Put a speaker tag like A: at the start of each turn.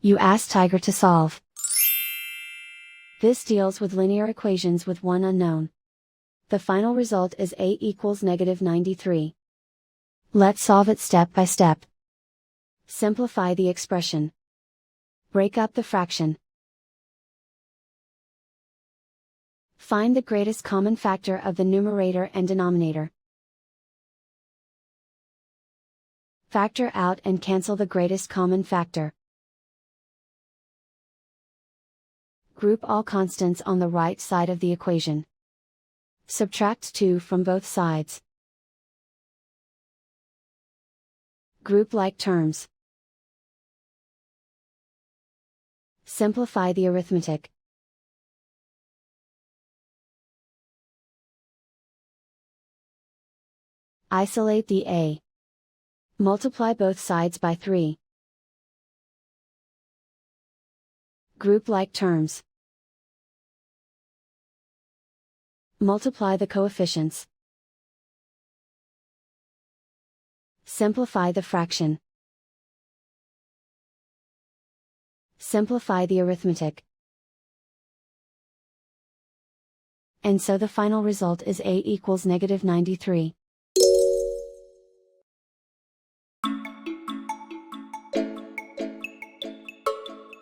A: You ask Tiger to solve. This deals with linear equations with one unknown. The final result is a equals -93. Let's solve it step by step. Simplify the expression. Break up the fraction. Find the greatest common factor of the numerator and denominator. Factor out and cancel the greatest common factor. Group all constants on the right side of the equation. Subtract 2 from both sides. Group like terms. Simplify the arithmetic. Isolate the a. Multiply both sides by 3. Group like terms. Multiply the coefficients. Simplify the fraction. Simplify the arithmetic. And so the final result is a equals -93.